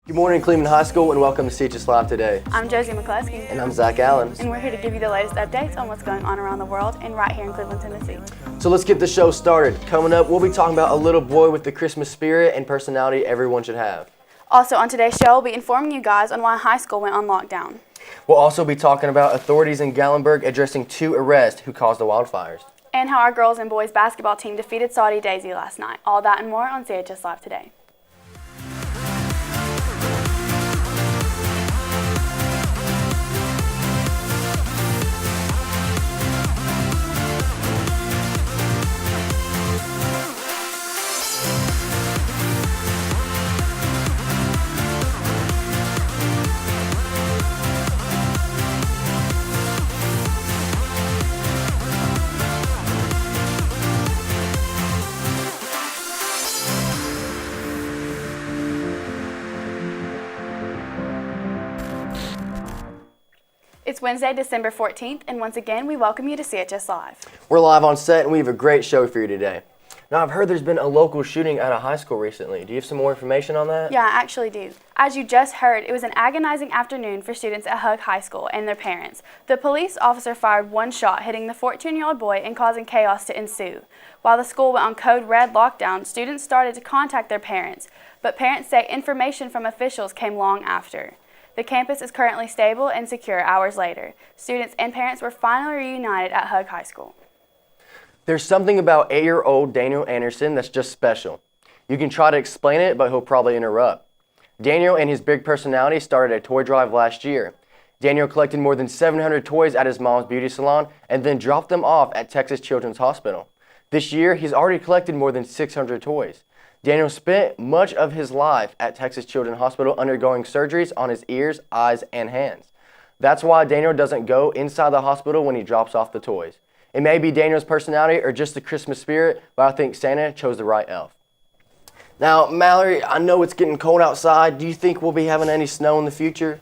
Good morning, Cleveland High School, and welcome to CHSLive Today. I'm Josie McCluskey. And I'm Zach Allen. And we're here to give you the latest updates on what's going on around the world and right here in Cleveland, Tennessee. So let's get the show started. Coming up, we'll be talking about a little boy with the Christmas spirit and personality everyone should have. Also on today's show, we'll be informing you guys on why high school went on lockdown. We'll also be talking about authorities in Gatlinburg addressing 2 arrests who caused the wildfires. And how our girls and boys basketball team defeated Saudi Daisy last night. All that and more on CHSLive Today. It's Wednesday, December 14th, and once again, we welcome you to CHS Live. We're live on set, and we have a great show for you today. Now, I've heard there's been a local shooting at a high school recently. Do you have some more information on that? Yeah, I actually do. As you just heard, it was an agonizing afternoon for students at Hug High School and their parents. The police officer fired one shot, hitting the 14-year-old boy and causing chaos to ensue. While the school went on code red lockdown, students started to contact their parents, but parents say information from officials came long after. The campus is currently stable and secure hours later. Students and parents were finally reunited at Hug High School. There's something about 8-year-old Daniel Anderson that's just special. You can try to explain it, but he'll probably interrupt. Daniel and his big personality started a toy drive last year. Daniel collected more than 700 toys at his mom's beauty salon and then dropped them off at Texas Children's Hospital. This year, he's already collected more than 600 toys. Daniel spent much of his life at Texas Children's Hospital undergoing surgeries on his ears, eyes, and hands. That's why Daniel doesn't go inside the hospital when he drops off the toys. It may be Daniel's personality or just the Christmas spirit, but I think Santa chose the right elf. Now, Mallory, I know it's getting cold outside. Do you think we'll be having any snow in the future?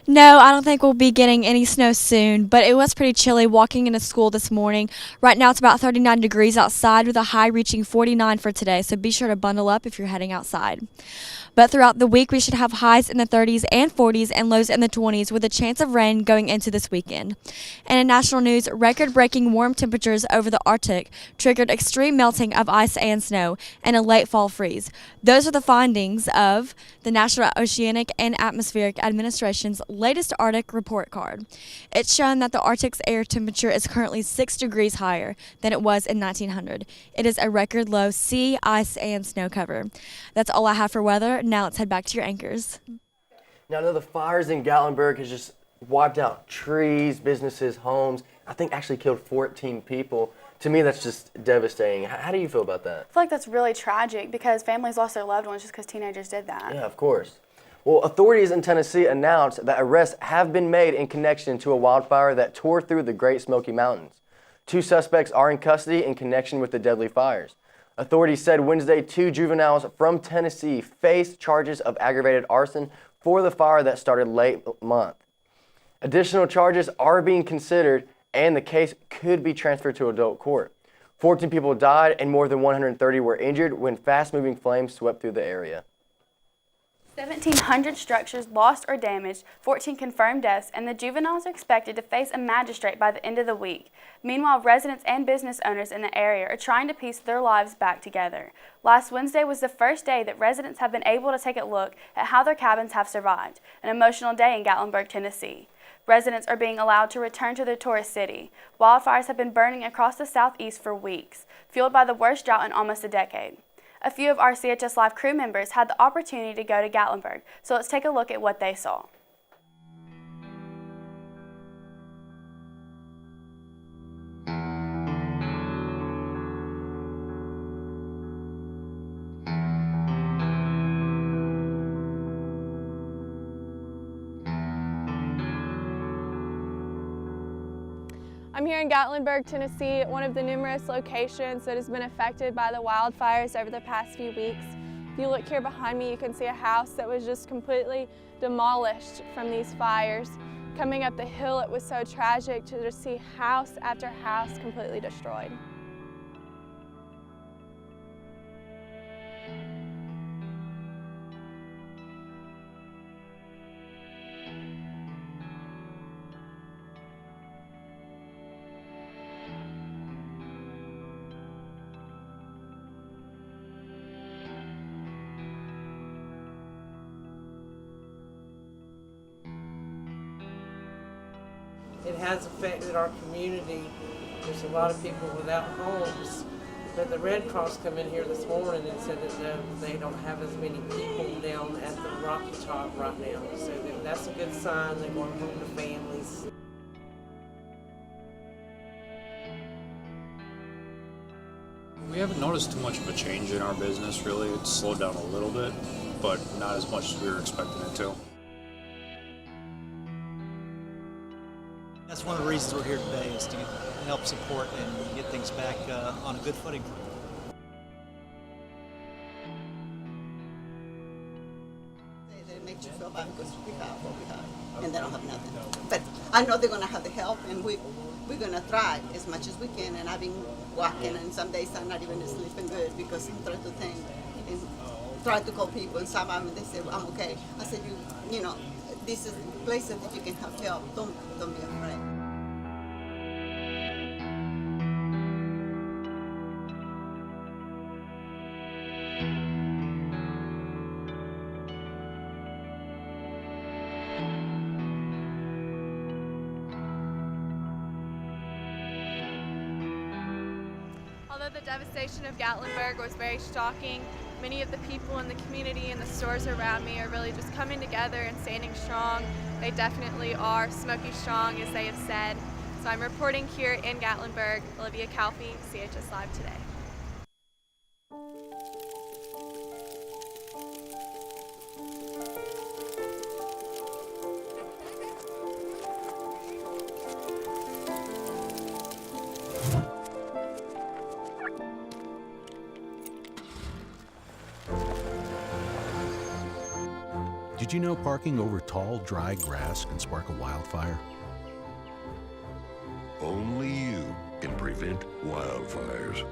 No, I don't think we'll be getting any snow soon, but it was pretty chilly walking into school this morning. Right now it's about 39 degrees outside with a high reaching 49 for today, so be sure to bundle up if you're heading outside. But throughout the week, we should have highs in the 30s and 40s and lows in the 20s with a chance of rain going into this weekend. And in national news, record-breaking warm temperatures over the Arctic triggered extreme melting of ice and snow and a late fall freeze. Those are the findings of the National Oceanic and Atmospheric Administration's latest Arctic report card. It's shown that the Arctic's air temperature is currently 6 degrees higher than it was in 1900. It is a record low sea, ice, and snow cover. That's all I have for weather. Now let's head back to your anchors. Now, I know the fires in Gatlinburg has just wiped out trees, businesses, homes. I think actually killed 14 people. To me, that's just devastating. How do you feel about that? I feel like that's really tragic because families lost their loved ones just because teenagers did that. Yeah, of course. Well, authorities in Tennessee announced that arrests have been made in connection to a wildfire that tore through the Great Smoky Mountains. 2 suspects are in custody in connection with the deadly fires. Authorities said Wednesday 2 juveniles from Tennessee faced charges of aggravated arson for the fire that started late month. Additional charges are being considered, and the case could be transferred to adult court. 14 people died and more than 130 were injured when fast-moving flames swept through the area. 1,700 structures lost or damaged, 14 confirmed deaths, and the juveniles are expected to face a magistrate by the end of the week. Meanwhile, residents and business owners in the area are trying to piece their lives back together. Last Wednesday was the first day that residents have been able to take a look at how their cabins have survived, an emotional day in Gatlinburg, Tennessee. Residents are being allowed to return to their tourist city. Wildfires have been burning across the southeast for weeks, fueled by the worst drought in almost a decade. A few of our CHS Live crew members had the opportunity to go to Gatlinburg, so let's take a look at what they saw. I'm here in Gatlinburg, Tennessee, one of the numerous locations that has been affected by the wildfires over the past few weeks. If you look here behind me, you can see a house that was just completely demolished from these fires. Coming up the hill, it was so tragic to just see house after house completely destroyed. it has affected our community. There's a lot of people without homes. But the Red Cross come in here this morning and said that they don't have as many people down at the Rocky Top right now. So that's a good sign. They're going home to families. We haven't noticed too much of a change in our business, really. It's slowed down a little bit, but not as much as we were expecting it to. That's one of the reasons we're here today, is to help support and get things back on a good footing. It makes you feel bad because we have what we have, and they don't have nothing. But I know they're going to have the help, and we're going to try as much as we can. And I've been walking, and some days I'm not even sleeping good because I'm trying to think and try to call people. And some of them, they say, well, I'm okay. I said, you know, this is places that you can have help. Don't be afraid. Although the devastation of Gatlinburg was very shocking, many of the people in the community and the stores around me are really just coming together and standing strong. They definitely are smoky strong, as they have said. So I'm reporting here in Gatlinburg. Olivia Calfee, CHSLive Today. Did you know parking over tall, dry grass can spark a wildfire? Only you can prevent wildfires.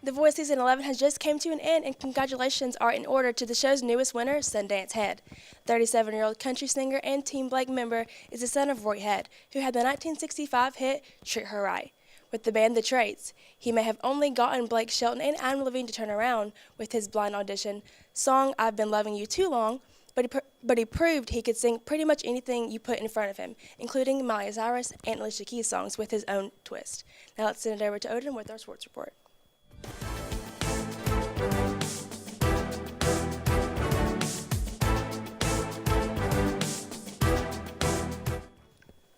The Voice Season 11 has just came to an end, and congratulations are in order to the show's newest winner, Sundance Head. 37-year-old country singer and Team Blake member is the son of Roy Head, who had the 1965 hit Treat Her Right. With the band The Traits, he may have only gotten Blake Shelton and Adam Levine to turn around with his blind audition song I've Been Loving You Too Long, but he proved he could sing pretty much anything you put in front of him, including Miley Cyrus and Alicia Keys songs with his own twist. Now let's send it over to Odin with our sports report.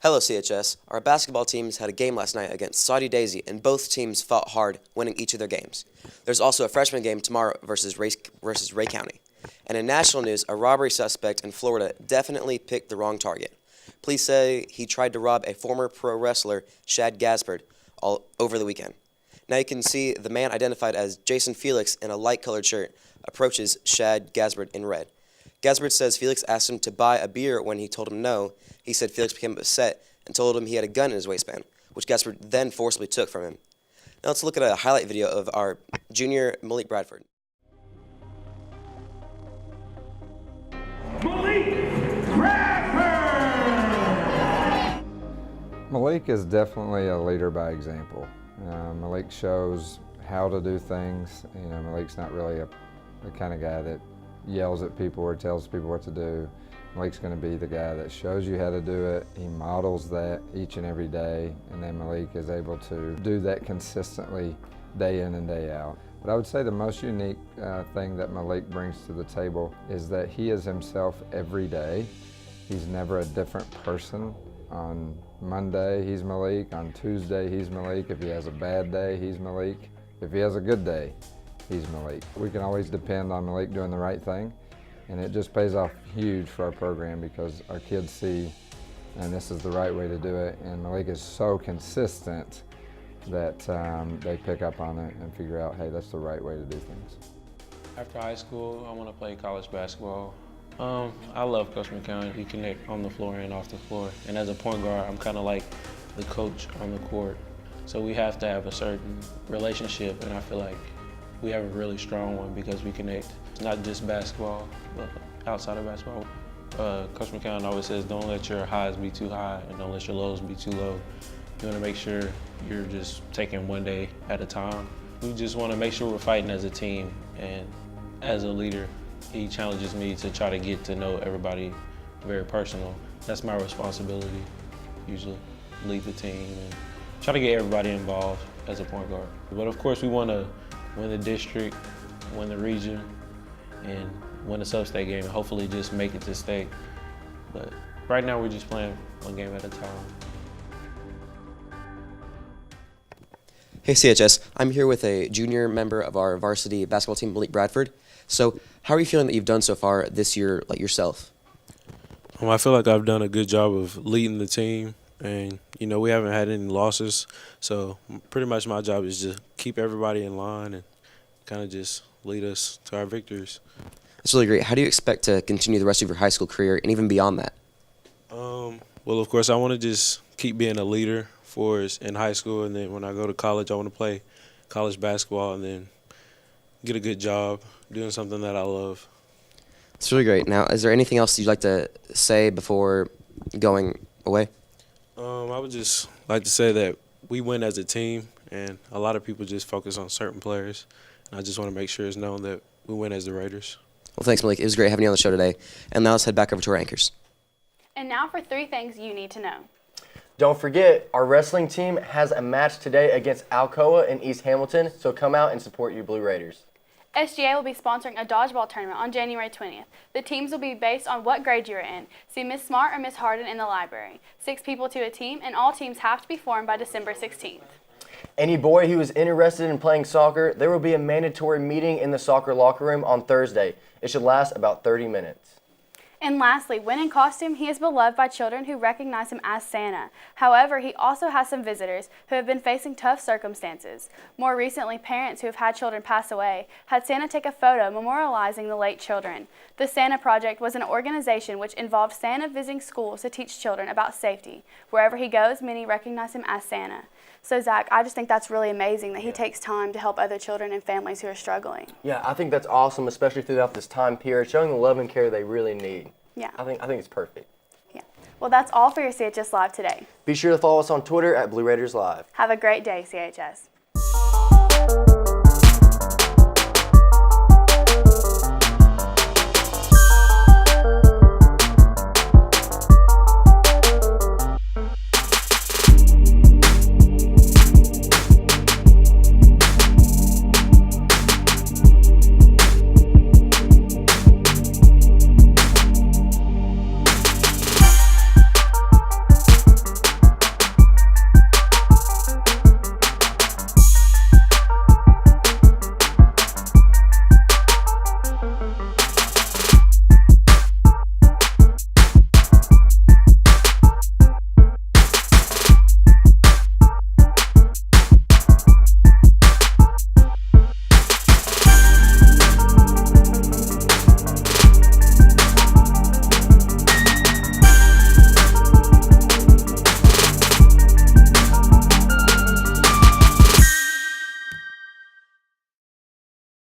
Hello CHS. Our basketball teams had a game last night against Saudi Daisy, and both teams fought hard, winning each of their games. There's also a freshman game tomorrow versus Ray County. And in national news, a robbery suspect in Florida definitely picked the wrong target. Police say he tried to rob a former pro wrestler, Shad Gaspard, all over the weekend. Now you can see the man identified as Jason Felix in a light-colored shirt approaches Shad Gaspard in red. Gaspard says Felix asked him to buy a beer. When he told him no, he said Felix became upset and told him he had a gun in his waistband, which Gaspard then forcibly took from him. Now let's look at a highlight video of our junior Malik Bradford. Malik is definitely a leader by example. Malik shows how to do things. Malik's not really the kind of guy that yells at people or tells people what to do. Malik's going to be the guy that shows you how to do it. He models that each and every day, and then Malik is able to do that consistently day in and day out. But I would say the most unique thing that Malik brings to the table is that he is himself every day. He's never a different person. On Monday, he's Malik. On Tuesday, he's Malik. If he has a bad day, he's Malik. If he has a good day, he's Malik. We can always depend on Malik doing the right thing, and it just pays off huge for our program because our kids see, and this is the right way to do it, and Malik is so consistent that they pick up on it and figure out, hey, that's the right way to do things. After high school, I want to play college basketball. I love Coach McCown. He connects on the floor and off the floor. And as a point guard, I'm kind of like the coach on the court. So we have to have a certain relationship, and I feel like we have a really strong one because we connect. It's not just basketball, but outside of basketball. Coach McCown always says, don't let your highs be too high and don't let your lows be too low. You want to make sure you're just taking one day at a time. We just want to make sure we're fighting as a team, and as a leader, he challenges me to try to get to know everybody very personal. That's my responsibility, usually, lead the team and try to get everybody involved as a point guard. But of course, we want to win the district, win the region, and win the sub-state game, and hopefully just make it to state. But right now, we're just playing one game at a time. Hey CHS, I'm here with a junior member of our varsity basketball team, Malik Bradford. So how are you feeling that you've done so far this year, like yourself? I feel like I've done a good job of leading the team, and we haven't had any losses. So pretty much my job is to keep everybody in line and kind of just lead us to our victories. That's really great. How do you expect to continue the rest of your high school career and even beyond that? Well, of course, I want to just keep being a leader for us in high school, and then when I go to college, I want to play college basketball and then get a good job doing something that I love. It's really great. Now, is there anything else you'd like to say before going away? I would just like to say that we win as a team, and a lot of people just focus on certain players, and I just want to make sure it's known that we win as the Raiders. Well, thanks, Malik. It was great having you on the show today. And now let's head back over to our anchors. And now for 3 things you need to know. Don't forget, our wrestling team has a match today against Alcoa in East Hamilton, so come out and support your Blue Raiders. SGA will be sponsoring a dodgeball tournament on January 20th. The teams will be based on what grade you are in. See Miss Smart or Miss Harden in the library. 6 people to a team, and all teams have to be formed by December 16th. Any boy who is interested in playing soccer, there will be a mandatory meeting in the soccer locker room on Thursday. It should last about 30 minutes. And lastly, when in costume, he is beloved by children who recognize him as Santa. However, he also has some visitors who have been facing tough circumstances. More recently, parents who have had children pass away had Santa take a photo memorializing the late children. The Santa Project was an organization which involved Santa visiting schools to teach children about safety. Wherever he goes, many recognize him as Santa. So, Zach, I just think that's really amazing that he takes time to help other children and families who are struggling. Yeah, I think that's awesome, especially throughout this time period, showing the love and care they really need. Yeah. I think it's perfect. Yeah. Well, that's all for your CHS Live today. Be sure to follow us on Twitter at Blue Raiders Live. Have a great day, CHS.